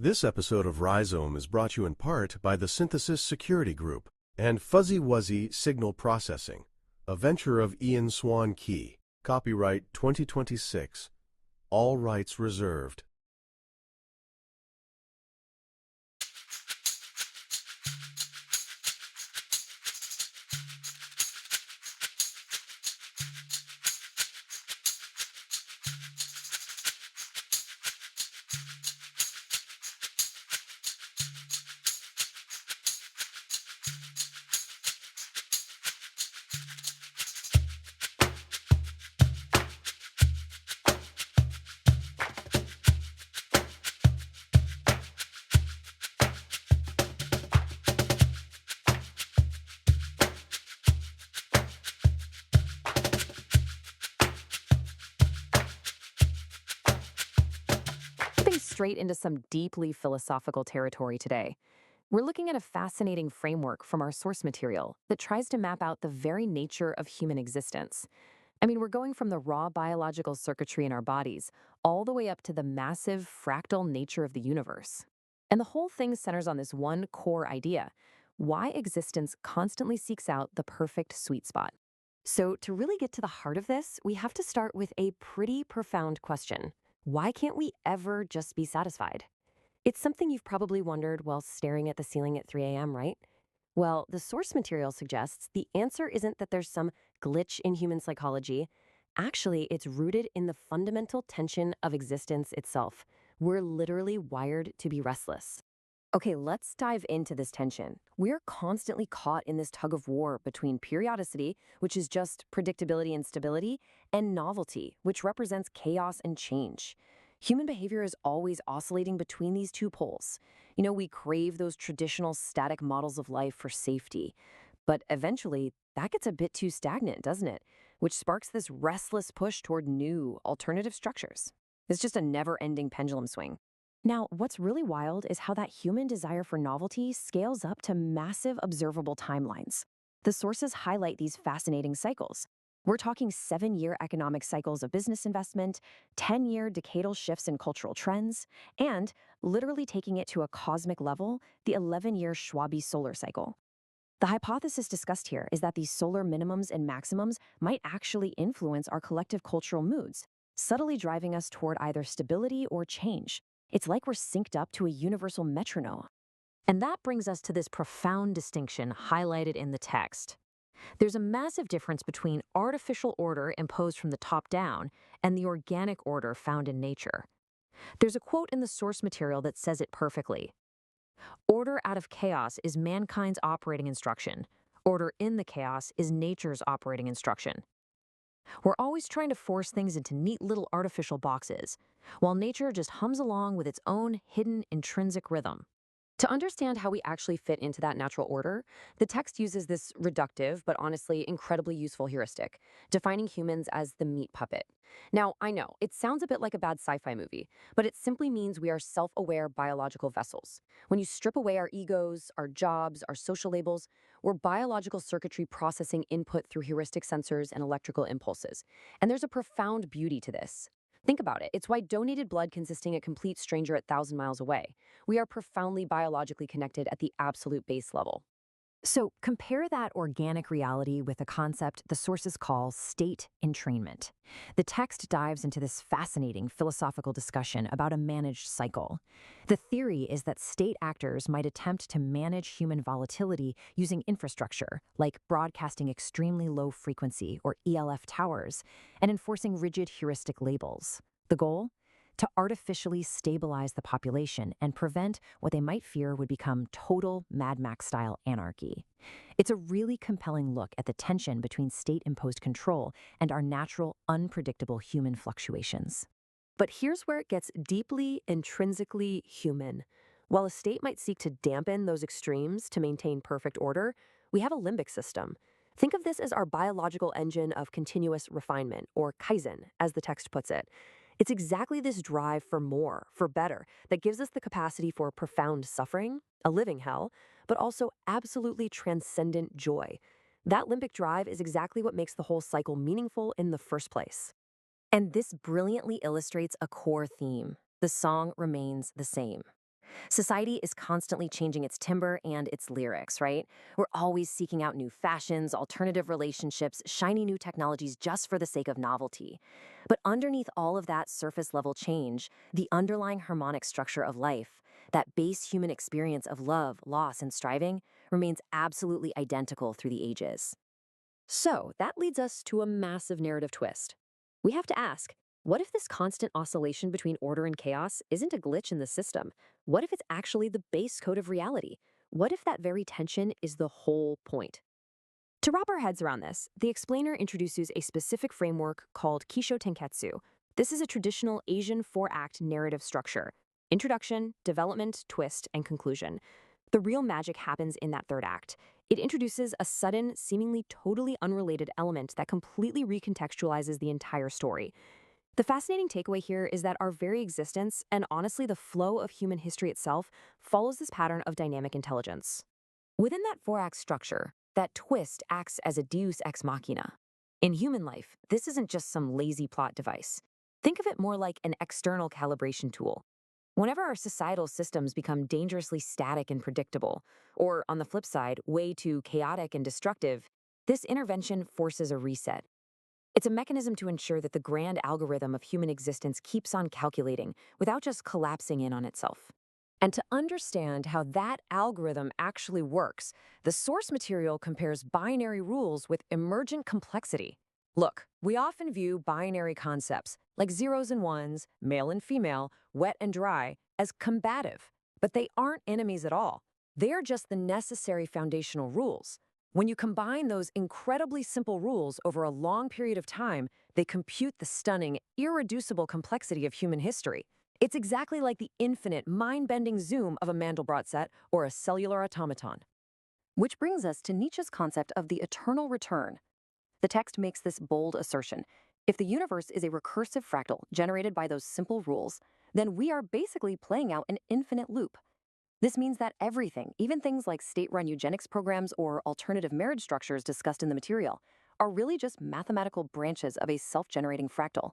This episode of Rhizome is brought to you in part by the Synthesis Security Group and Fuzzy Wuzzy Signal Processing, a venture of Ian Swanke. Copyright 2026. All rights reserved. Straight into some deeply philosophical territory today. We're looking at a fascinating framework from our source material that tries to map out the very nature of human existence. We're going from the raw biological circuitry in our bodies all the way up to the massive fractal nature of the universe. And the whole thing centers on this one core idea: why existence constantly seeks out the perfect sweet spot. So, to really get to the heart of this, we have to start with a pretty profound question. Why can't we ever just be satisfied? It's something you've probably wondered while staring at the ceiling at 3 a.m., right? Well, the source material suggests the answer isn't that there's some glitch in human psychology. Actually, it's rooted in the fundamental tension of existence itself. We're literally wired to be restless. Okay, let's dive into this tension. We're constantly caught in this tug of war between periodicity, which is just predictability and stability, and novelty, which represents chaos and change. Human behavior is always oscillating between these two poles. We crave those traditional static models of life for safety. But eventually, that gets a bit too stagnant, doesn't it? Which sparks this restless push toward new, alternative structures. It's just a never-ending pendulum swing. Now, what's really wild is how that human desire for novelty scales up to massive observable timelines. The sources highlight these fascinating cycles. We're talking 7-year economic cycles of business investment, 10-year decadal shifts in cultural trends, and, literally taking it to a cosmic level, the 11-year Schwabi solar cycle. The hypothesis discussed here is that these solar minimums and maximums might actually influence our collective cultural moods, subtly driving us toward either stability or change. It's like we're synced up to a universal metronome. And that brings us to this profound distinction highlighted in the text. There's a massive difference between artificial order imposed from the top down and the organic order found in nature. There's a quote in the source material that says it perfectly. Order out of chaos is mankind's operating instruction. Order in the chaos is nature's operating instruction. We're always trying to force things into neat little artificial boxes, while nature just hums along with its own hidden intrinsic rhythm. To understand how we actually fit into that natural order, the text uses this reductive, but honestly incredibly useful heuristic, defining humans as the meat puppet. Now, I know, it sounds a bit like a bad sci-fi movie, but it simply means we are self-aware biological vessels. When you strip away our egos, our jobs, our social labels, we're biological circuitry processing input through heuristic sensors and electrical impulses. And there's a profound beauty to this. Think about it. It's why donated blood can sustain a complete stranger at 1,000 miles away. We are profoundly biologically connected at the absolute base level. So compare that organic reality with a concept the sources call state entrainment. The text dives into this fascinating philosophical discussion about a managed cycle. The theory is that state actors might attempt to manage human volatility using infrastructure, like broadcasting extremely low frequency or ELF towers, and enforcing rigid heuristic labels. The goal? To artificially stabilize the population and prevent what they might fear would become total Mad Max-style anarchy. It's a really compelling look at the tension between state-imposed control and our natural, unpredictable human fluctuations. But here's where it gets deeply, intrinsically human. While a state might seek to dampen those extremes to maintain perfect order, we have a limbic system. Think of this as our biological engine of continuous refinement, or kaizen, as the text puts it. It's exactly this drive for more, for better, that gives us the capacity for profound suffering, a living hell, but also absolutely transcendent joy. That limbic drive is exactly what makes the whole cycle meaningful in the first place. And this brilliantly illustrates a core theme. The song remains the same. Society is constantly changing its timbre and its lyrics, right? We're always seeking out new fashions, alternative relationships, shiny new technologies just for the sake of novelty. But underneath all of that surface level change, the underlying harmonic structure of life, that base human experience of love, loss, and striving, remains absolutely identical through the ages. So that leads us to a massive narrative twist. We have to ask, what if this constant oscillation between order and chaos isn't a glitch in the system? What if it's actually the base code of reality? What if that very tension is the whole point? To wrap our heads around this, the explainer introduces a specific framework called Kishōtenketsu. This is a traditional Asian four-act narrative structure: introduction, development, twist, and conclusion. The real magic happens in that third act. It introduces a sudden, seemingly totally unrelated element that completely recontextualizes the entire story. The fascinating takeaway here is that our very existence, and honestly the flow of human history itself, follows this pattern of dynamic intelligence. Within that four-act structure, that twist acts as a deus ex machina. In human life, this isn't just some lazy plot device. Think of it more like an external calibration tool. Whenever our societal systems become dangerously static and predictable, or on the flip side, way too chaotic and destructive, this intervention forces a reset. It's a mechanism to ensure that the grand algorithm of human existence keeps on calculating without just collapsing in on itself. And to understand how that algorithm actually works, the source material compares binary rules with emergent complexity. Look, we often view binary concepts, like zeros and ones, male and female, wet and dry, as combative, but they aren't enemies at all. They are just the necessary foundational rules. When you combine those incredibly simple rules over a long period of time, they compute the stunning, irreducible complexity of human history. It's exactly like the infinite, mind-bending zoom of a Mandelbrot set or a cellular automaton. Which brings us to Nietzsche's concept of the eternal return. The text makes this bold assertion: if the universe is a recursive fractal generated by those simple rules, then we are basically playing out an infinite loop. This means that everything, even things like state-run eugenics programs or alternative marriage structures discussed in the material, are really just mathematical branches of a self-generating fractal.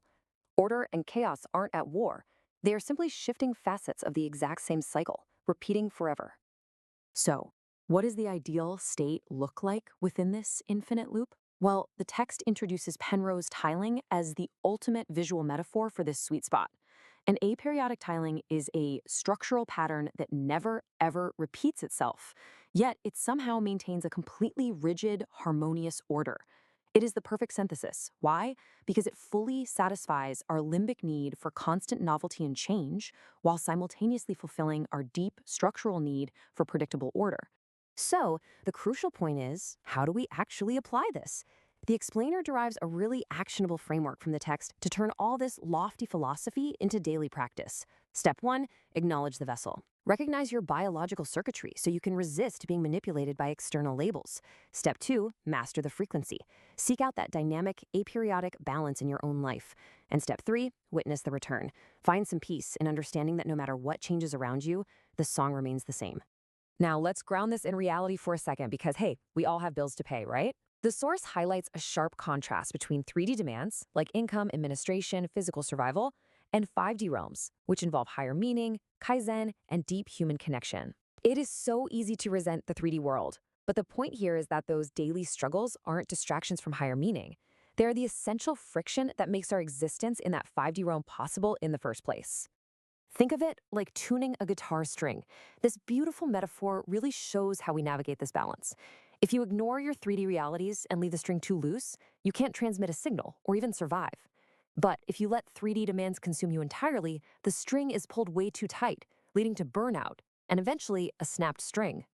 Order and chaos aren't at war. They are simply shifting facets of the exact same cycle, repeating forever. So, what does the ideal state look like within this infinite loop? Well, the text introduces Penrose tiling as the ultimate visual metaphor for this sweet spot. An aperiodic tiling is a structural pattern that never, ever repeats itself, yet it somehow maintains a completely rigid, harmonious order. It is the perfect synthesis. Why? Because it fully satisfies our limbic need for constant novelty and change, while simultaneously fulfilling our deep structural need for predictable order. So, the crucial point is, how do we actually apply this? The explainer derives a really actionable framework from the text to turn all this lofty philosophy into daily practice. Step 1, acknowledge the vessel. Recognize your biological circuitry so you can resist being manipulated by external labels. Step 2, master the frequency. Seek out that dynamic, aperiodic balance in your own life. And step 3, witness the return. Find some peace in understanding that no matter what changes around you, the song remains the same. Now, let's ground this in reality for a second because, hey, we all have bills to pay, right? The source highlights a sharp contrast between 3D demands, like income, administration, physical survival, and 5D realms, which involve higher meaning, kaizen, and deep human connection. It is so easy to resent the 3D world, but the point here is that those daily struggles aren't distractions from higher meaning. They are the essential friction that makes our existence in that 5D realm possible in the first place. Think of it like tuning a guitar string. This beautiful metaphor really shows how we navigate this balance. If you ignore your 3D realities and leave the string too loose, you can't transmit a signal or even survive. But if you let 3D demands consume you entirely, the string is pulled way too tight, leading to burnout and eventually a snapped string.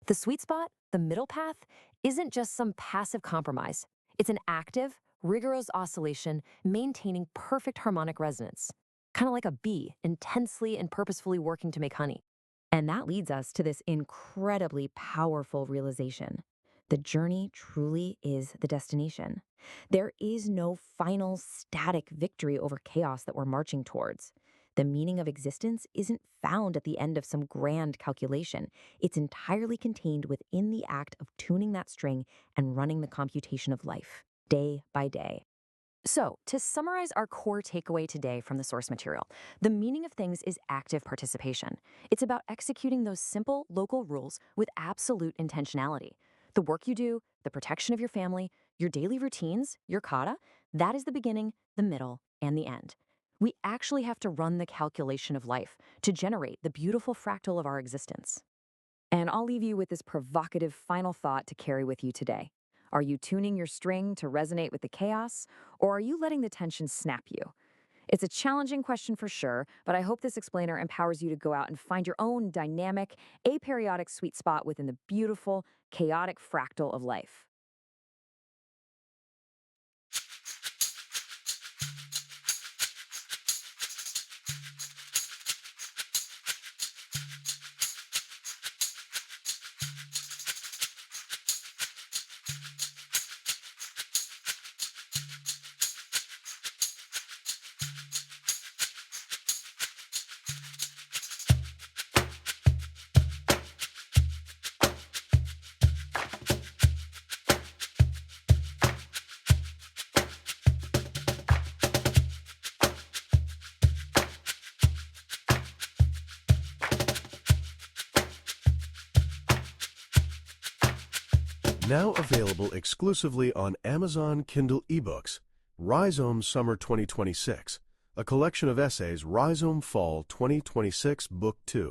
The sweet spot, the middle path, isn't just some passive compromise. It's an active, rigorous oscillation maintaining perfect harmonic resonance. Kind of like a bee, intensely and purposefully working to make honey. And that leads us to this incredibly powerful realization. The journey truly is the destination. There is no final static victory over chaos that we're marching towards. The meaning of existence isn't found at the end of some grand calculation. It's entirely contained within the act of tuning that string and running the computation of life, day by day. So, to summarize our core takeaway today from the source material, the meaning of things is active participation. It's about executing those simple local rules with absolute intentionality. The work you do, the protection of your family, your daily routines, your kata, that is the beginning, the middle, and the end. We actually have to run the calculation of life to generate the beautiful fractal of our existence. And I'll leave you with this provocative final thought to carry with you today. Are you tuning your string to resonate with the chaos, or are you letting the tension snap you? It's a challenging question for sure, but I hope this explainer empowers you to go out and find your own dynamic, aperiodic sweet spot within the beautiful, chaotic fractal of life. Now available exclusively on Amazon Kindle eBooks, Rhizome Summer 2026, a collection of essays, Rhizome Fall 2026 Book 2.